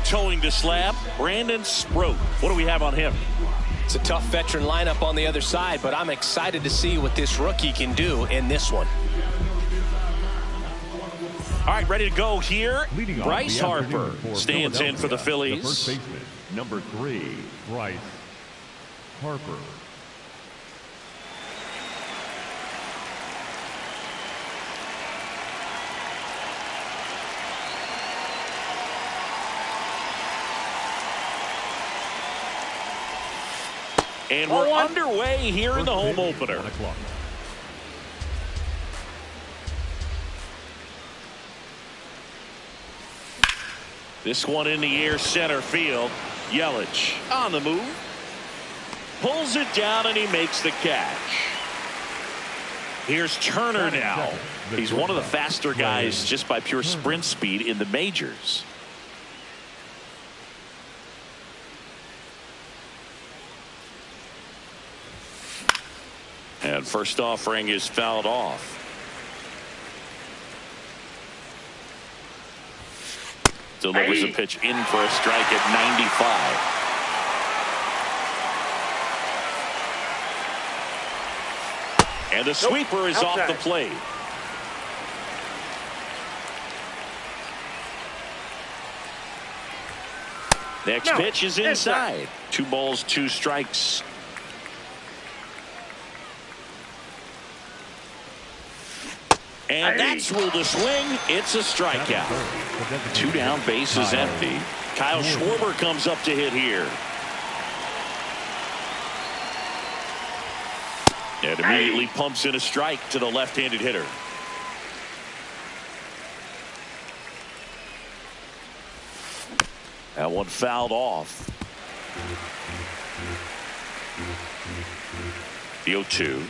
towing the slab, Brandon Sproat. What do we have on him? It's a tough veteran lineup on the other side, but I'm excited to see what this rookie can do in this one. All right, ready to go here. Bryce Harper stands in for the Phillies. The first baseman, number 3, Bryce Harper. And we're underway here in the home opener. This one in the air, center field. Yelich on the move. Pulls it down and he makes the catch. Here's Turner now. He's one of the faster guys just by pure sprint speed in the majors. And first offering is fouled off. Delivers a pitch in for a strike at 95. And the sweeper is off the plate. Next pitch is inside. 2 balls, 2 strikes. And that's ruled a swing. It's a strikeout. 2 down, base is empty. Kyle Schwarber comes up to hit here. And immediately pumps in a strike to the left-handed hitter. That one fouled off. The 0-2.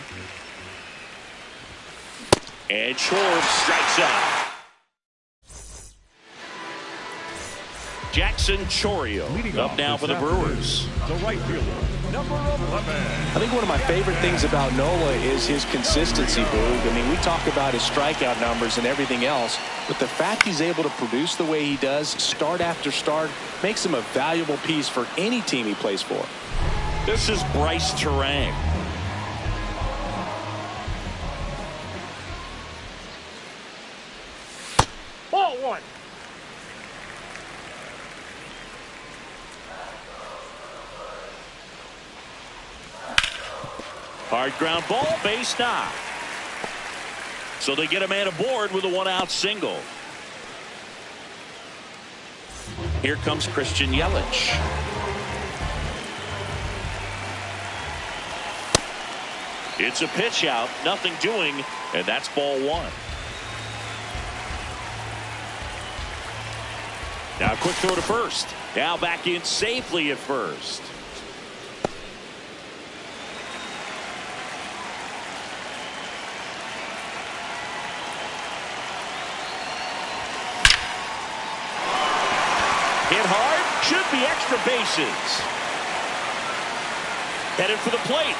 And Schwarber strikes out. Jackson Chourio up now for the Brewers. The right fielder, number 11. I think one of my favorite things about Nola is his consistency, Boog. I mean, we talk about his strikeout numbers and everything else, but the fact he's able to produce the way he does, start after start, makes him a valuable piece for any team he plays for. This is Bryce Terang. Ball 1. Hard ground ball, base knock. So they get a man aboard with a 1-out single. Here comes Christian Yelich. It's a pitch out, nothing doing, and that's ball 1. Now quick throw to first. Now back in safely at first. Hit hard, should be extra bases. Headed for the plate.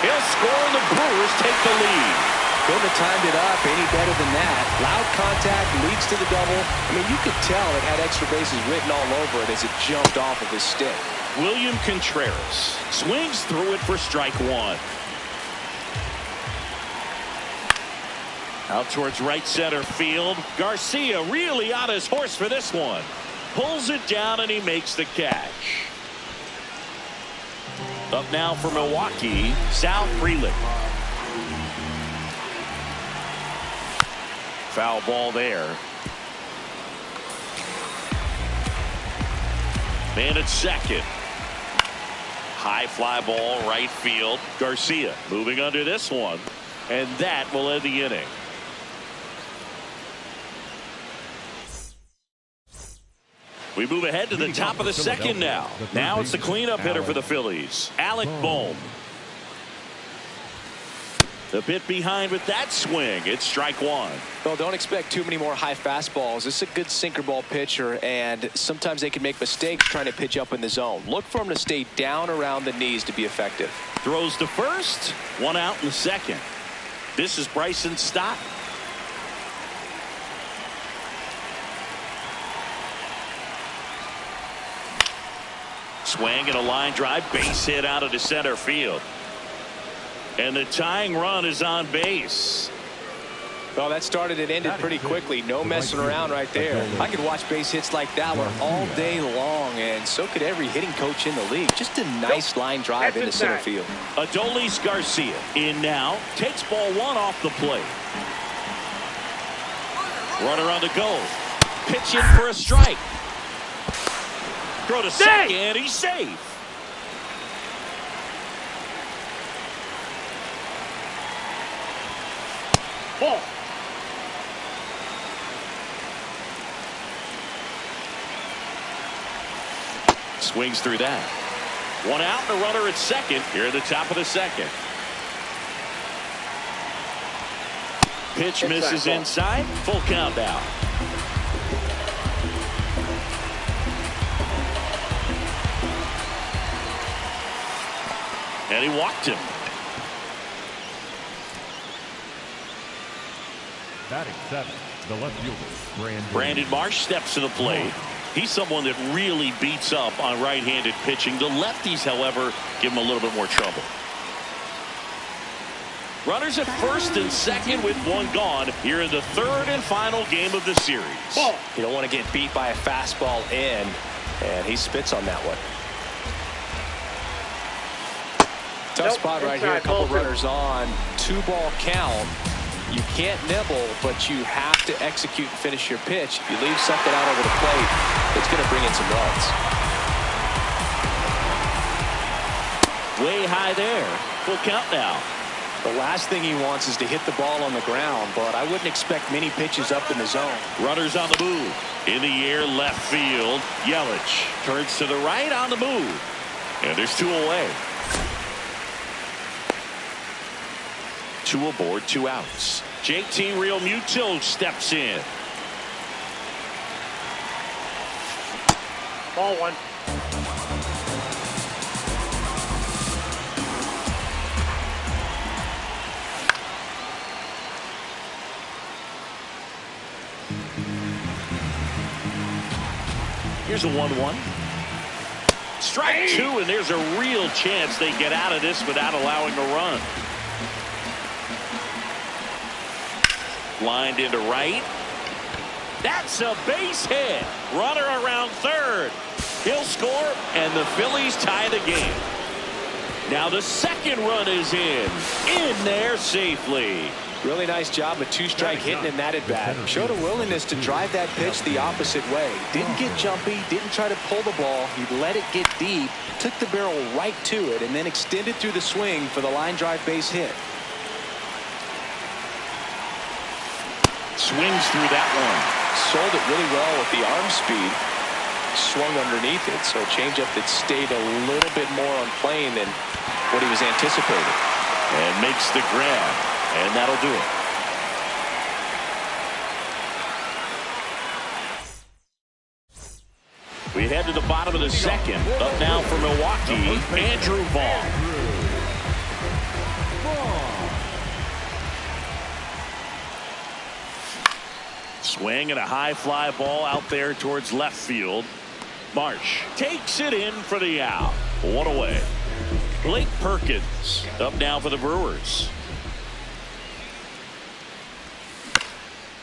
He'll score and the Brewers take the lead. Couldn't have timed it up any better than that. Loud contact leads to the double. I mean, you could tell it had extra bases written all over it as it jumped off of his stick. William Contreras swings through it for strike 1. Out towards right center field. Garcia really on his horse for this one. Pulls it down and he makes the catch. Up now for Milwaukee, Sal Frelick. Foul ball there. Man at second. High fly ball right field. Garcia moving under this one. And that will end the inning. We move ahead to the top of the second now. Now it's the cleanup hitter for the Phillies, Alec Bohm. The bit behind with that swing. It's strike 1. Well, don't expect too many more high fastballs. This is a good sinker ball pitcher, and sometimes they can make mistakes trying to pitch up in the zone. Look for him to stay down around the knees to be effective. Throws to first. 1 out in the second. This is Bryson Stott. Swing and a line drive, base hit out of the center field. And the tying run is on base. Well, that started and ended pretty quickly. No messing around right there. I could watch base hits like that one all day long, and so could every hitting coach in the league. Just a nice line drive into center field. Adolis Garcia in now, takes ball one off the plate. Runner on the go. Pitch in for a strike. Throw to second, he's safe. Ball. Swings through that. One out and a runner at second here at the top of the second. Pitch misses inside. Full count now. And he walked him. Batting seventh, the left fielder, Brandon Marsh steps to the plate. He's someone that really beats up on right-handed pitching. The lefties, however, give him a little bit more trouble. Runners at first and second with one gone here in the third and final game of the series. You don't want to get beat by a fastball in, and he spits on that one. Tough spot right here. A couple runners on. 2-ball count. You can't nibble, but you have to execute and finish your pitch. If you leave something out over the plate, it's going to bring in some runs. Way high there. Full count now. The last thing he wants is to hit the ball on the ground, but I wouldn't expect many pitches up in the zone. Runners on the move. In the air, left field. Yelich turns to the right on the move. And there's 2 away. 2 aboard, 2 outs. JT Realmuto steps in. Ball one. Here's a 1-1. Strike 2, and there's a real chance they get out of this without allowing a run. Lined into right. That's a base hit. Runner around third. He'll score, and the Phillies tie the game. Now the second run is in there safely. Really nice job, a 2-strike hitting in that at bat. Showed a willingness to drive that pitch the opposite way. Didn't get jumpy, didn't try to pull the ball. He let it get deep, took the barrel right to it, and then extended through the swing for the line drive base hit. Swings through that one. Sold it really well with the arm speed. Swung underneath it, so a changeup that stayed a little bit more on plane than what he was anticipating. And makes the grab, and that'll do it. We head to the bottom of the second. Up now for Milwaukee, Andrew Vaughn. Swing and a high fly ball out there towards left field. Marsh takes it in for the out. 1 away. Blake Perkins up now for the Brewers.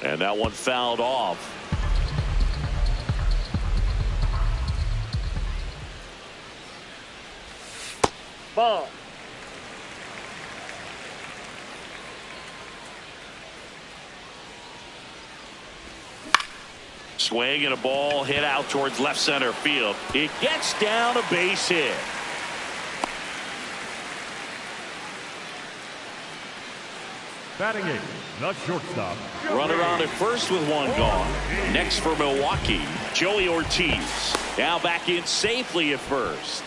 And that one fouled off. Ball. Swing and a ball hit out towards left center field. It gets down a base hit. Batting 8, the shortstop. Runner on at first with 1 gone. Next for Milwaukee, Joey Ortiz. Now back in safely at first.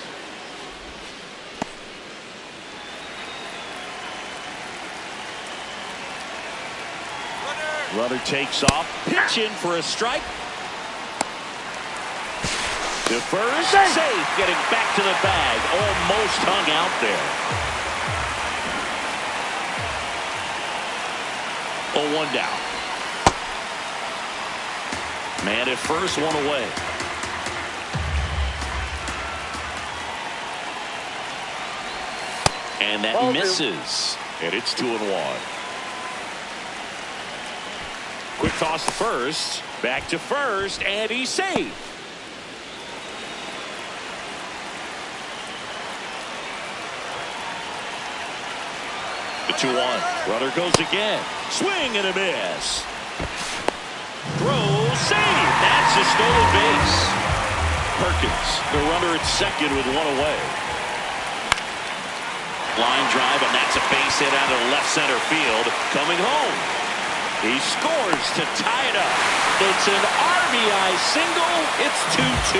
Runner takes off. Pitch in for a strike. The first safe, getting back to the bag. Almost hung out there. 0-1 down. Man at first, 1 away. And that misses. And it's 2-1. Quick toss to first. Back to first. And he's safe. The 2-1. Runner goes again. Swing and a miss. Throw, save. That's a stolen base. Perkins, the runner at second with one away. Line drive, and that's a base hit out of left center field. Coming home. He scores to tie it up. It's an RBI single. It's 2-2.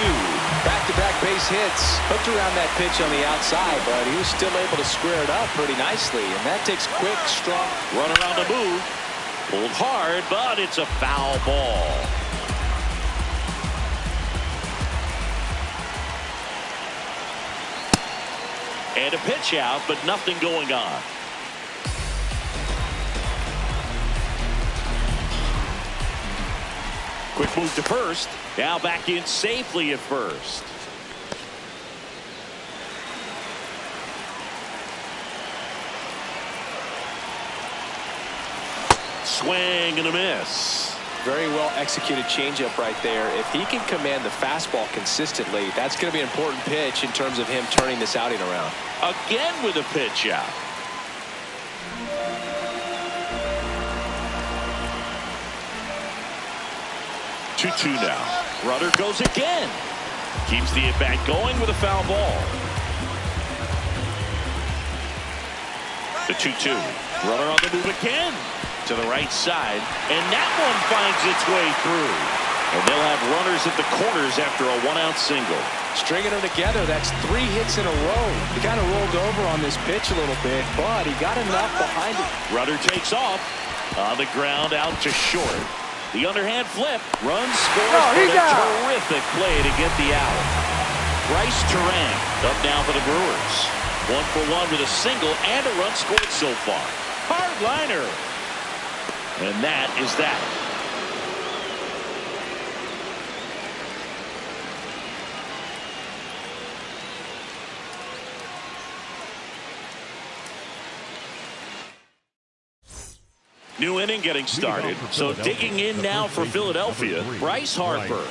Back-to-back base hits. Hooked around that pitch on the outside, but he was still able to square it up pretty nicely. And that takes quick, strong. Runner on the move. Pulled hard, but it's a foul ball. And a pitch out, but nothing going on. Quick move to first. Now back in safely at first. Swing and a miss. Very well executed changeup right there. If he can command the fastball consistently, that's going to be an important pitch in terms of him turning this outing around. Again with a pitch out. Two now. Runner goes again. Keeps the at-bat going with a foul ball. The 2-2. Runner on the move again. To the right side. And that one finds its way through. And they'll have runners at the corners after a one-out single. Stringing them together, that's 3 hits in a row. He kind of rolled over on this pitch a little bit, but he got enough behind it. Runner takes off. On the ground, out to short. The underhand flip. Run scores for a terrific play to get the out. Bryce Terang up now for the Brewers. 1 for 1 with a single and a run scored so far. Hard liner. And that is that. New inning getting started. So digging in now for Philadelphia, Bryce Harper.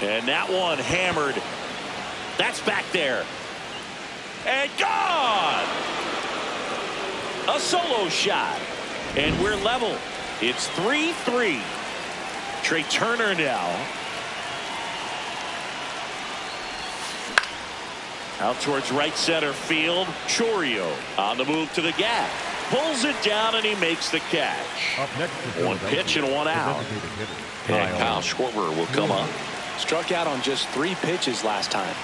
And that one hammered. That's back there. And gone! A solo shot. And we're level. It's 3-3. Trey Turner now. Out towards right center field. Chorio on the move to the gap. Pulls it down and he makes the catch. One pitch and one out. And Kyle Schwarber will come up. Struck out on just 3 pitches last time.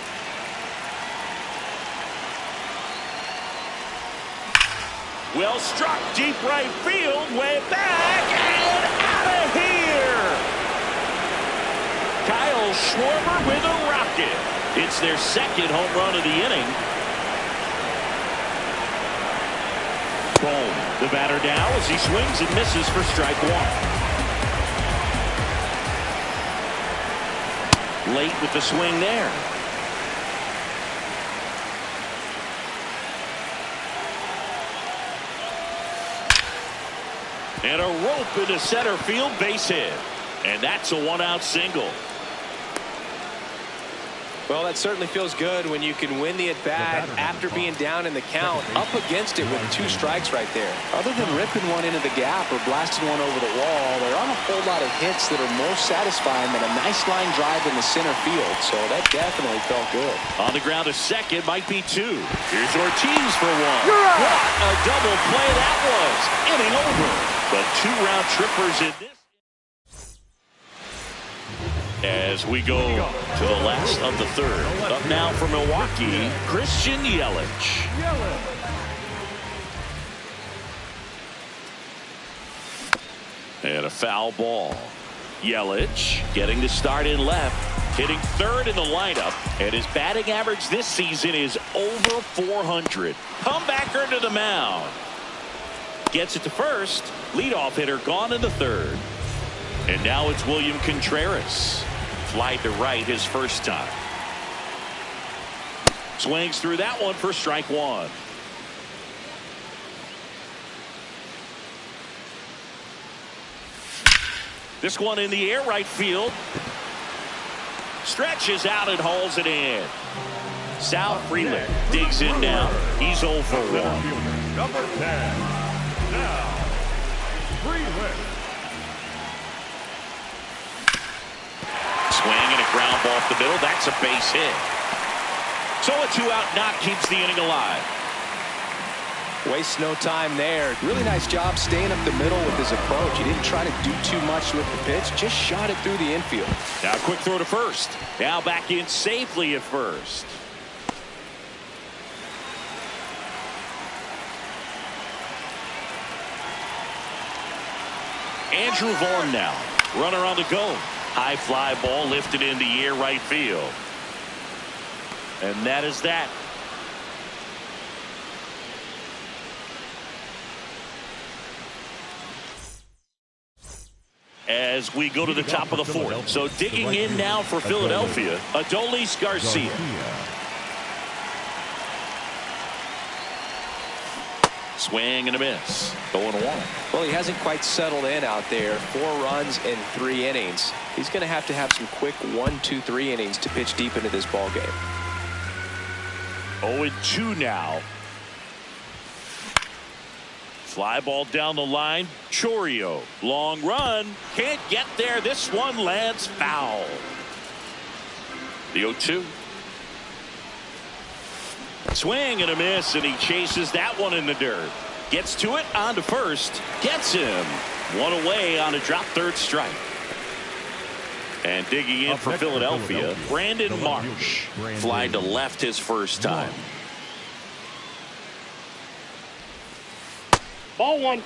Well struck deep right field. Way back and out of here. Kyle Schwarber with a rocket. It's their second home run of the inning. Boom. The batter now as he swings and misses for strike 1. Late with the swing there. And a rope into center field, base hit. And that's a one-out single. Well, that certainly feels good when you can win the at-bat after being down in the count, up against it with 2 strikes right there. Other than ripping one into the gap or blasting one over the wall, there aren't a whole lot of hits that are more satisfying than a nice line drive in the center field, so that definitely felt good. On the ground to second, might be 2. Here's Ortiz for 1. What a double play that was. Inning over. But 2 round trippers in this. As we go to the last of the third. Up now for Milwaukee, Christian Yelich. And a foul ball. Yelich getting the start in left. Hitting third in the lineup. And his batting average this season is over 400. Comebacker to the mound. Gets it to first. Leadoff hitter gone in the third. And now it's William Contreras. slide to right his first time. Swings through that one for strike one. This one in the air right field. Stretches out and hauls it in. Sal Frelick digs in now. He's 0 for 1. Number 10. Now, Frelick. Swing and a ground ball off the middle. That's a base hit. So a 2-out knock keeps the inning alive. Wastes no time there. Really nice job staying up the middle with his approach. He didn't try to do too much with the pitch. Just shot it through the infield. Now quick throw to first. Now back in safely at first. Andrew Vaughn now. Runner on the go. High fly ball lifted in the air right field. And that is that. As we go to the top of the fourth. So digging in now for Philadelphia, Adolis Garcia. Swing and a miss. 0-1. Well, he hasn't quite settled in out there. 4 runs in 3 innings. He's going to have some quick 1, 2, 3 innings to pitch deep into this ball game. 0-2 now. Fly ball down the line. Chourio. Long run. Can't get there. This one lands foul. The 0-2. Swing and a miss, and he chases that one in the dirt. Gets to it, on to first. Gets him. One away on a drop third strike. And digging in for Philadelphia, Brandon Marsh. Flying to left his first time. Ball 1.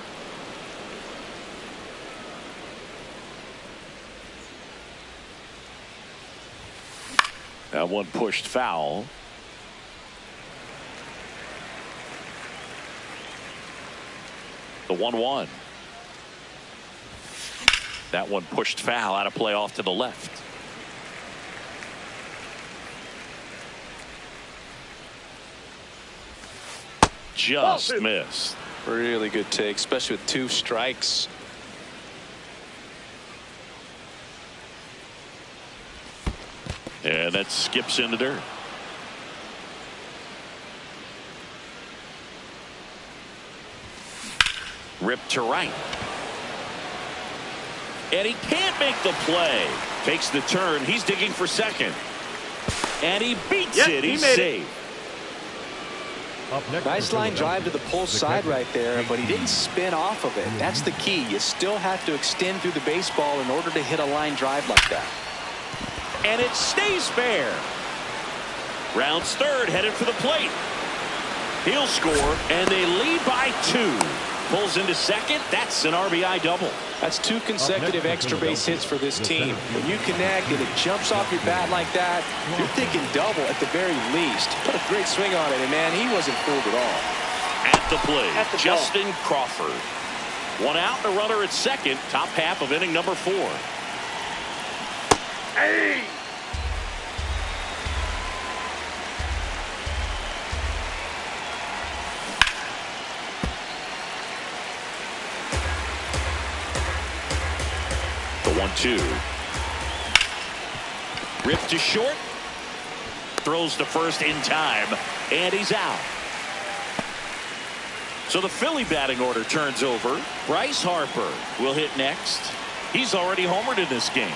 That one pushed foul. The 1-1. That one pushed foul out of play off to the left. Just missed. Really good take, especially with 2 strikes. And that skips in the dirt. Ripped to right. And he can't make the play. Takes the turn. He's digging for second. And he beats it. He's safe. Nice line drive to the pull side right there, but he didn't spin off of it. That's the key. You still have to extend through the baseball in order to hit a line drive like that. And it stays fair. Rounds third, headed for the plate. He'll score, and they lead by 2. Pulls into second. That's an RBI double. That's 2 consecutive extra base hits for this team. When you connect and it jumps off your bat like that, you're thinking double at the very least. Put a great swing on it, and man, he wasn't fooled at all. At the plate, Justin Crawford. 1 out, a runner at second. Top half of inning number 4. Hey! The 1-2. Ripped to short. Throws to first in time. And he's out. So the Philly batting order turns over. Bryce Harper will hit next. He's already homered in this game.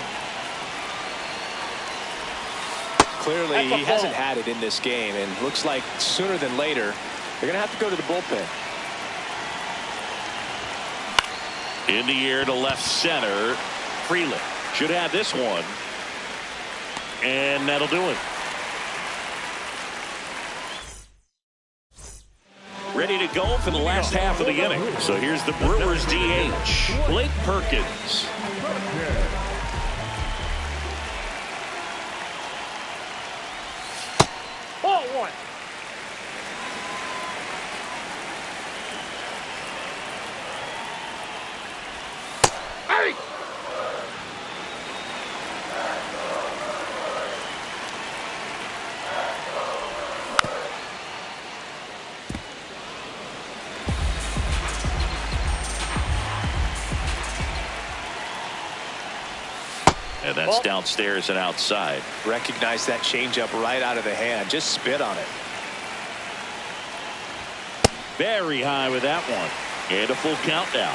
Clearly, he hasn't had it in this game, and looks like sooner than later, they're going to have to go to the bullpen. In the air to left center. Frelick should have this one. And that'll do it. Ready to go for the last half of the inning. So here's the Brewers DH, Blake Perkins. Ball 1. Hey! And that's downstairs and outside. Recognize that changeup right out of the hand. Just spit on it. Very high with that one. And a full count now.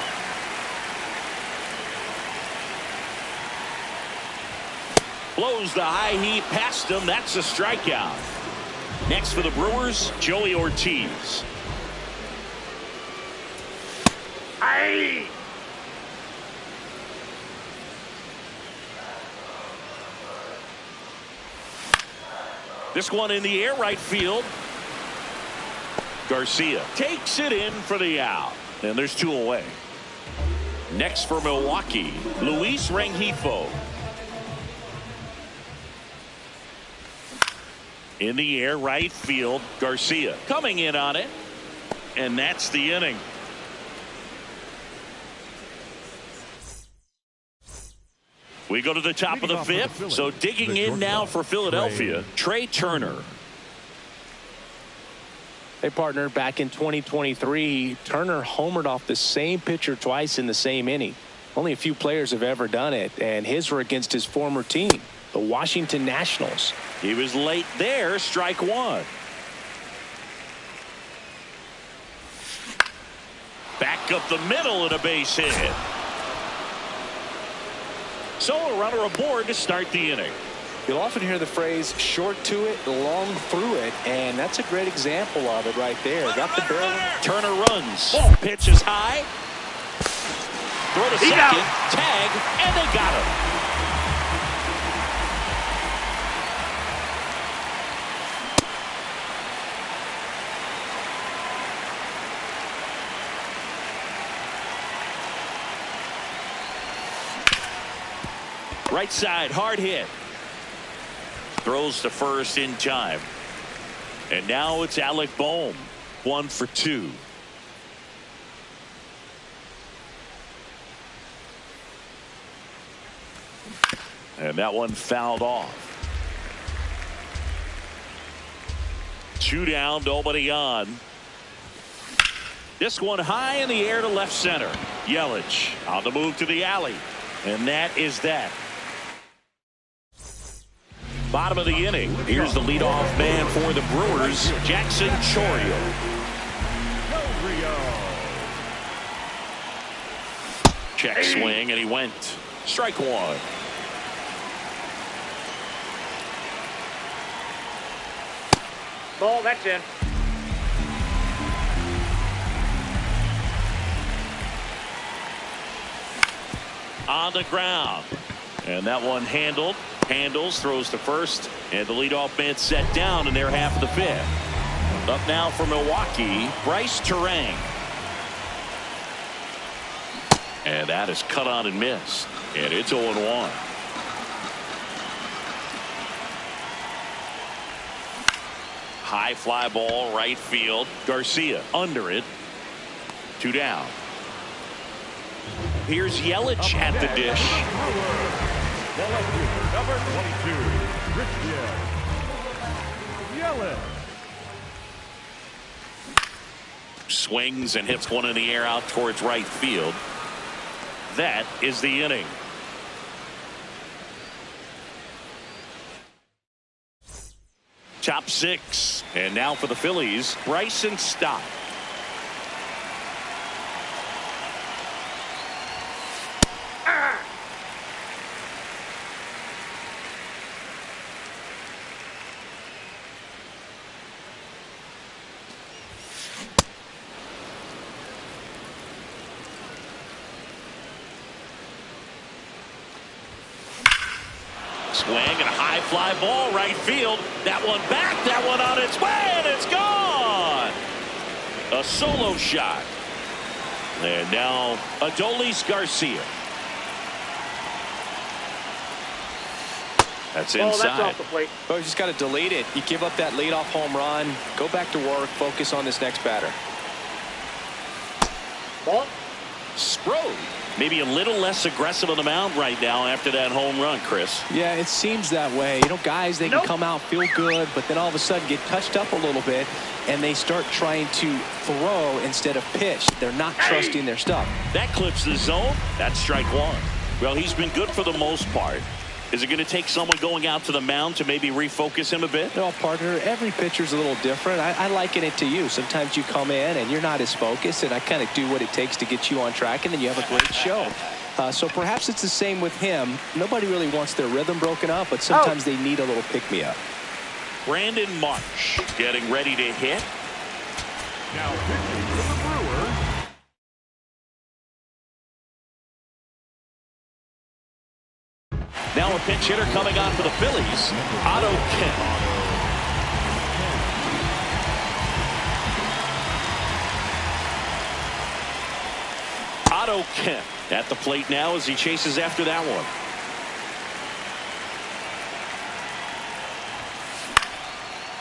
Blows the high heat past him. That's a strikeout. Next for the Brewers, Joey Ortiz. Aye. This one in the air, right field. Garcia takes it in for the out. And there's 2 away. Next for Milwaukee, Luis Rengifo. In the air, right field. Garcia coming in on it. And that's the inning. We go to the top of the 5th. So digging in now for Philadelphia, Trey Turner. Hey, partner, back in 2023, Turner homered off the same pitcher twice in the same inning. Only a few players have ever done it, and his were against his former team, the Washington Nationals. He was late there, strike 1. Back up the middle and a base hit. So a runner aboard to start the inning. You'll often hear the phrase short to it, long through it, and that's a great example of it right there. Got the barrel. Turner runs. Pitch is high. Throw to second. Tag, and they got him. Right side, hard hit. Throws to first in time. And now it's Alec Bohm. 1 for 2. And that one fouled off. 2 down, nobody on. This one high in the air to left center. Yelich on the move to the alley. And that is that. Bottom of the inning. Here's the leadoff man for the Brewers, Jackson Chourio. Check swing, and he went. Strike 1. Ball, that's in. On the ground. And that one handled. Handles, throws to first, and the leadoff man set down in their half of the 5th. Up now for Milwaukee, Bryce Terang. And that is cut on and missed. And it's 0-1. High fly ball, right field. Garcia under it. 2 down. Here's Yelich at the dish. Number 22, Yelich. Swings and hits one in the air out towards right field. That is the inning. Top 6. And now for the Phillies, Bryson Stott. Swing and a high fly ball right field. That one back, that one on its way, and it's gone. A solo shot. And now Adolis Garcia. That's inside. That's off the plate. Oh, you just got to delete it. You give up that leadoff home run. Go back to work. Focus on this next batter. Ball. Strode. Maybe a little less aggressive on the mound right now after that home run, Chris. Yeah, it seems that way. You know, guys, they can come out, feel good, but then all of a sudden get touched up a little bit, and they start trying to throw instead of pitch. They're not trusting their stuff. That clips the zone. That's strike 1. Well, he's been good for the most part. Is it going to take someone going out to the mound to maybe refocus him a bit? No, partner, every pitcher's a little different. I liken it to you. Sometimes you come in and you're not as focused, and I kind of do what it takes to get you on track, and then you have a great show. So perhaps it's the same with him. Nobody really wants their rhythm broken up, but sometimes they need a little pick-me-up. Brandon Marsh getting ready to hit. Now pitching for the Brewers, Now a pinch hitter coming on for the Phillies, Otto Kemp. Otto Kemp at the plate now as he chases after that one.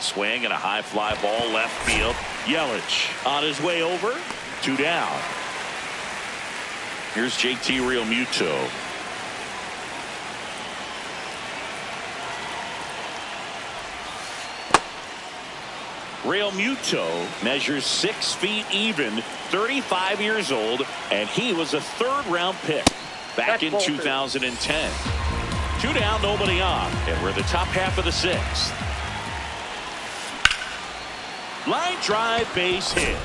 Swing and a high fly ball left field. Yelich on his way over. 2 down. Here's JT Realmuto. Realmuto measures 6 feet even, 35 years old, and he was a 3rd-round pick back in 2010. 2 down, nobody on, and we're in the top half of the 6th. Line drive, base hit.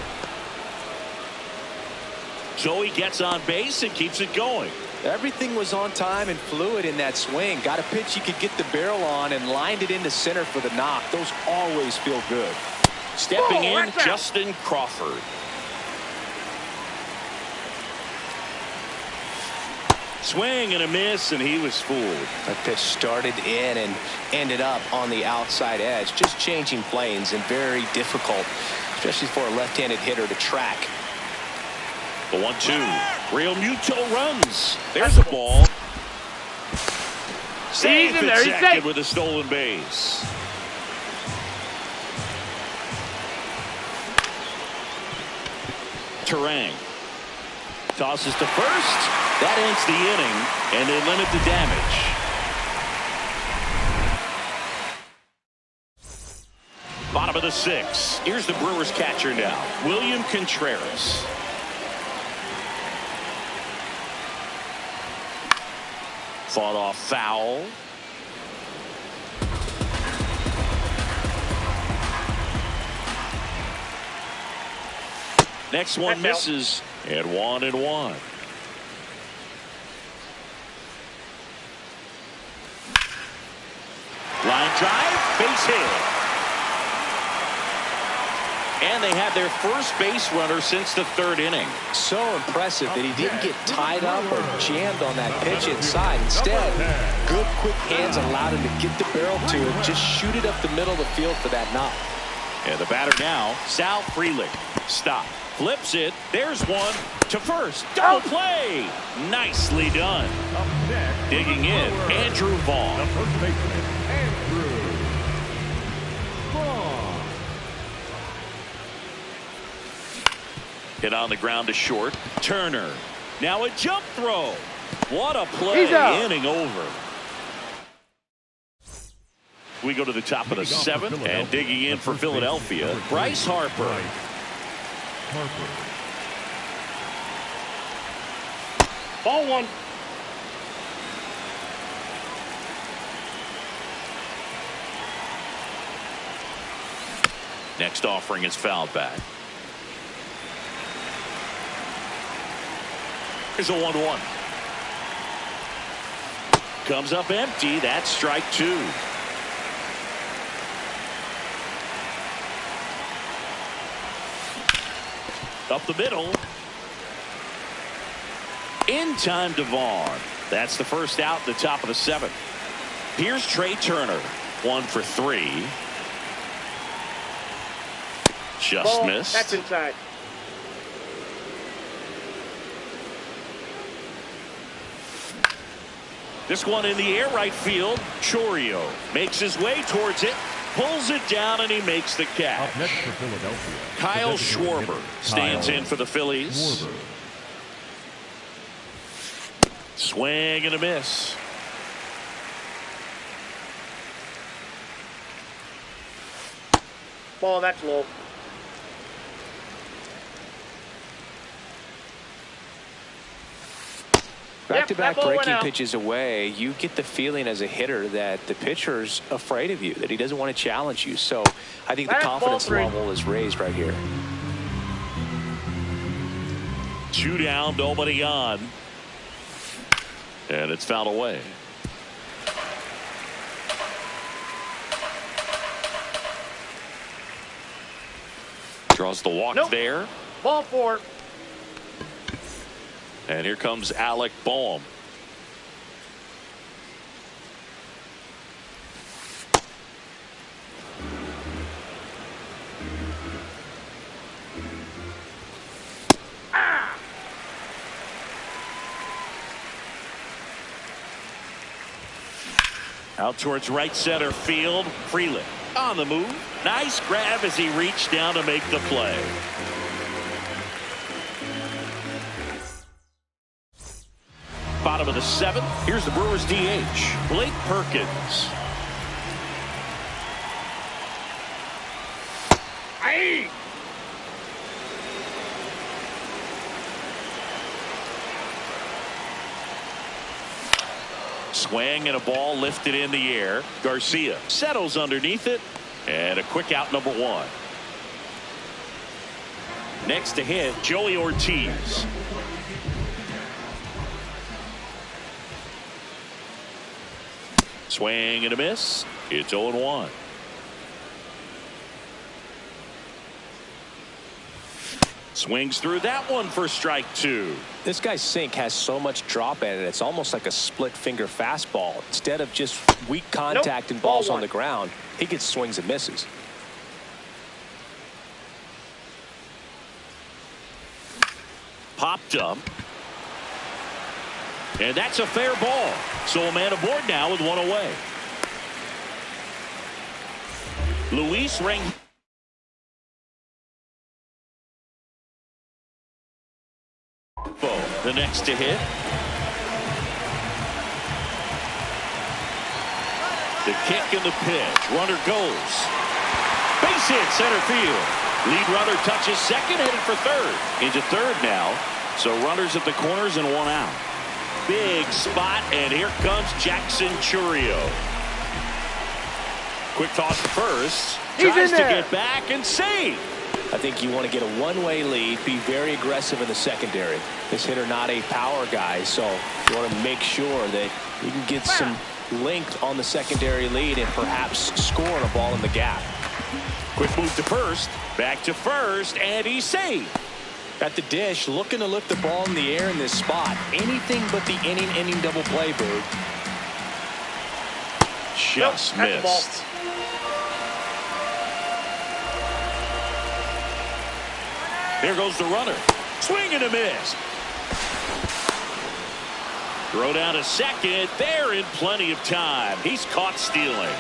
Joey gets on base and keeps it going. Everything was on time and fluid in that swing. Got a pitch he could get the barrel on and lined it into center for the knock. Those always feel good. Stepping in, Justin Crawford. Swing and a miss, and he was fooled. That pitch started in and ended up on the outside edge. Just changing planes and very difficult, especially for a left-handed hitter to track. The 1-2. Realmuto runs. There's a ball. Safe at second with a stolen base. Terang tosses to first. That ends the inning, and they limit the damage. Bottom of the 6th. Here's the Brewers catcher now, William Contreras. Fought off foul. Next one misses, and 1-1. Line drive, base hit. And they have their first base runner since the 3rd inning. So impressive that he didn't get tied up or jammed on that pitch inside. Instead, good quick hands allowed him to get the barrel to it, just shoot it up the middle of the field for that knock. And the batter now, Sal Frelick. Stop. Flips it. There's one to first. Double play. Nicely done. up next, Digging in, Andrew Vaughn. the first baseman, Andrew Vaughn. Hit on the ground to short. Turner. Now a jump throw. What a play. He's out. Inning over. We go to the top of the 7th, and digging in for Philadelphia, Bryce Harper. Ball 1. Next offering is fouled back. Here's a 1-1. Comes up empty. That's strike 2. Up the middle. In time to Vaughn. That's the first out at the top of the 7th. Here's Trey Turner. 1 for 3. Just Ball. missed. That's inside. This one in the air right field. Chourio makes his way towards it. Pulls it down, and he makes the catch. Up next for Philadelphia, Kyle the designated Schwarber hitter, stands Kyle in for the Phillies. Schwarber. Swing and a miss. Ball, that's low. Back-to-back breaking pitches away, you get the feeling as a hitter that the pitcher's afraid of you, that he doesn't want to challenge you. So I think the confidence level is raised right here. 2 down, nobody on. And it's fouled away. Draws the walk there. Ball 4. And here comes Alec Boehm. Out towards right center field. Freeland on the move. Nice grab as he reached down to make the play. Bottom of the 7th. Here's the Brewers DH, Blake Perkins. Hey! Swing and a ball lifted in the air. Garcia settles underneath it. And a quick out, number 1. Next to hit, Joey Ortiz. Swing and a miss. It's 0-1. Swings through that one for strike 2. This guy's sink has so much drop in it. It's almost like a split finger fastball. Instead of just weak contact and balls on the ground, he gets swings and misses. Popped up. And that's a fair ball. So a man aboard now with 1 away. Luis Ring. The next to hit. The kick and the pitch. Runner goes. Base hit center field. Lead runner touches second, headed for third. Into third now. So runners at the corners and 1 out. Big spot, and here comes Jackson Chourio. Quick toss to first. Tries to get back and save. I think you want to get a one-way lead, be very aggressive in the secondary. This hitter not a power guy, so you want to make sure that you can get some length on the secondary lead and perhaps score on a ball in the gap. Quick move to first, back to first, and he's saved. At the dish, looking to lift the ball in the air in this spot. Anything but the inning double play, Boog. Just missed. There goes the runner. Swing and a miss. Throw down to second. They're in plenty of time. He's caught stealing.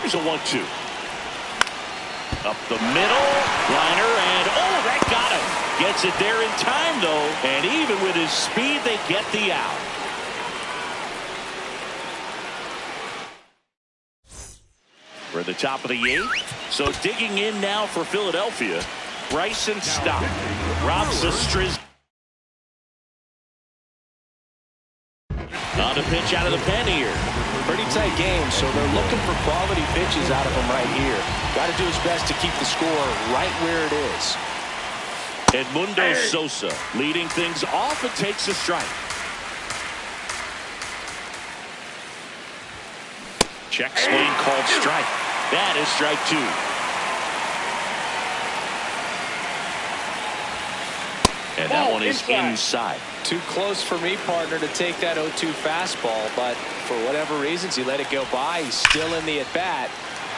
Here's a 1-2. Up the middle. Liner and that got him. Gets it there in time though. And even with his speed, they get the out. We're at the top of the 8th. So digging in now for Philadelphia. Bryson Stott robs the Striz. On a pitch out of the pen here. Pretty tight game, so they're looking for quality pitches out of him right here. Got to do his best to keep the score right where it is. Edmundo Sosa leading things off. It takes a strike. Check swing called strike. That is strike 2. And that one is inside. Too close for me, partner, to take that 0-2 fastball, but for whatever reasons, he let it go by. He's still in the at-bat.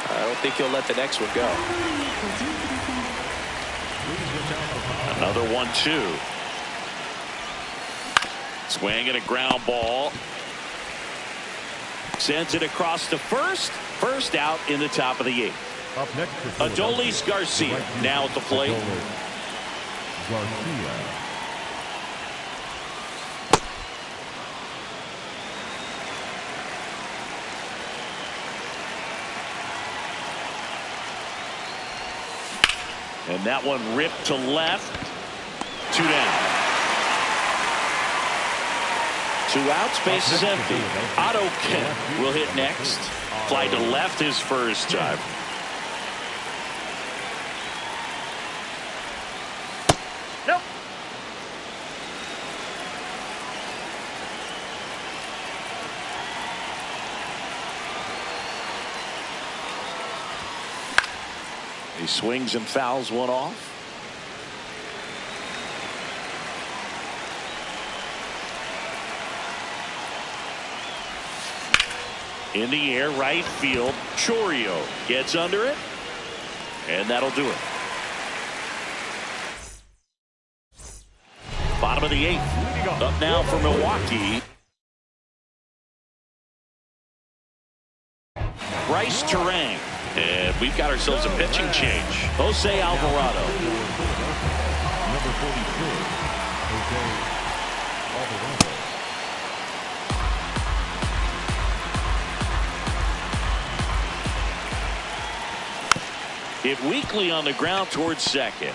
I don't think he'll let the next one go. Another 1-2. Swing and a ground ball. Sends it across to first. First out in the top of the 8th. Up next, Adolis Garcia now at the plate. Garcia. And that one ripped to left. 2 down. 2 outs, base is empty. Otto Kemp will hit next. Fly to left his first time. Nope. He swings and fouls one off. In the air, right field. Chourio gets under it, and that'll do it. Bottom of the 8th. Up now for Milwaukee. Bryce Terang. And we've got ourselves a pitching change. Jose Alvarado. Number 42, Jose Alvarado. Hit weakly on the ground towards second.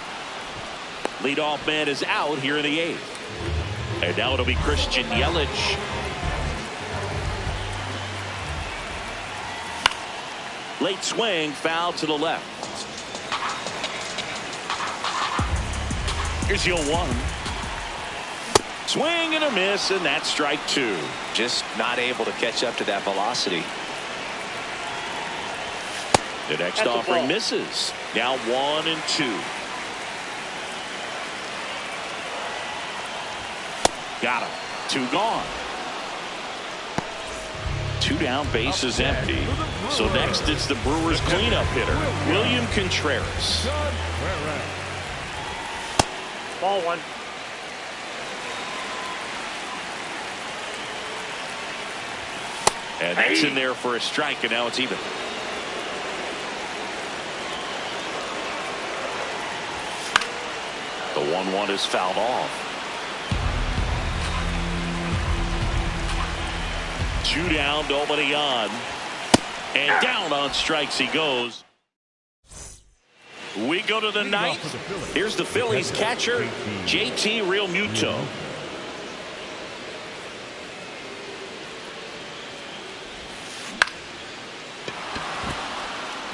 Leadoff man is out here in the 8th. And now it'll be Christian Yelich. Late swing, foul to the left. Here's your 1. Swing and a miss, and that's strike 2. Just not able to catch up to that velocity. The next offering misses. Now 1 and 2. Got him. 2 gone. 2 down, base is empty. So next it's the Brewers cleanup hitter, William Contreras. Ball 1. And that's in there for a strike, and now it's even. The 1-1 is fouled off. 2 down, nobody on. And down on strikes he goes. We go to the 9th. Here's the Phillies catcher, JT Realmuto.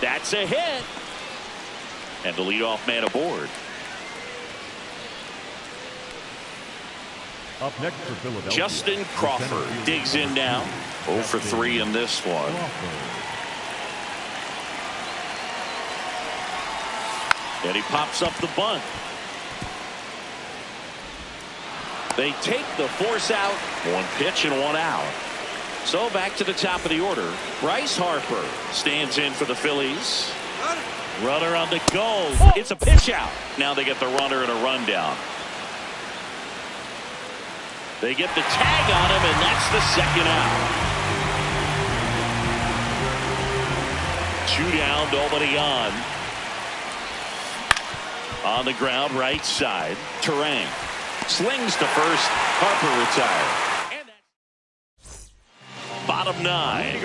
That's a hit. And the leadoff man aboard. Up next for Philadelphia, Justin Crawford digs in now. 0 for 3 in this one. And he pops up the bunt. They take the force out. 1 pitch and 1 out. So back to the top of the order. Bryce Harper stands in for the Phillies. Runner on the go. It's a pitch out. Now they get the runner and a rundown. They get the tag on him, and that's the 2nd out. 2 down, nobody on. On the ground, right side. Terang slings to first. Harper retired. And bottom 9.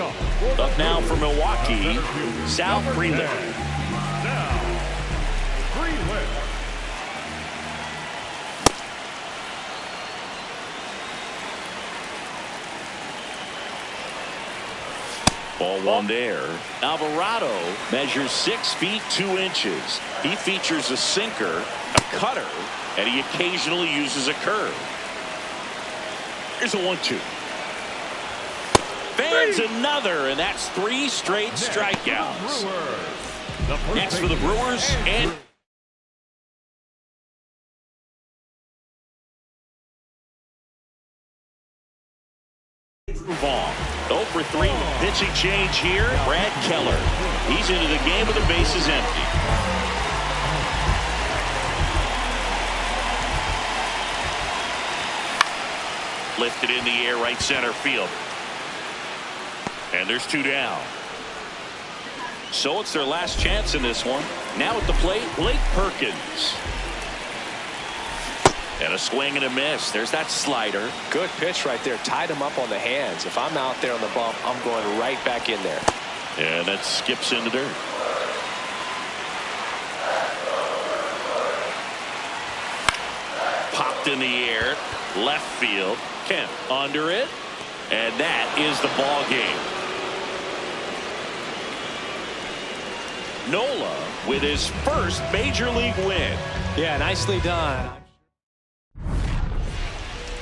Up now for Milwaukee, Sal Frelick. Ball 1 there. Alvarado measures 6 feet 2 inches. He features a sinker, a cutter, and he occasionally uses a curve. Here's a 1-2. Fans another, and that's 3 straight strikeouts. Next for the Brewers, and Vaughn. 0 for 3. Pitching change here. Brad Keller. He's into the game with the bases empty. Lifted in the air, right center field. And there's 2 down. So it's their last chance in this one. Now at the plate, Blake Perkins. And a swing and a miss. There's that slider. Good pitch right there. Tied him up on the hands. If I'm out there on the bump, I'm going right back in there. And that skips in the dirt. Popped Knocked in the air. Left field. Kemp under it. And that is the ball game. Nola with his first major league win. Yeah, nicely done.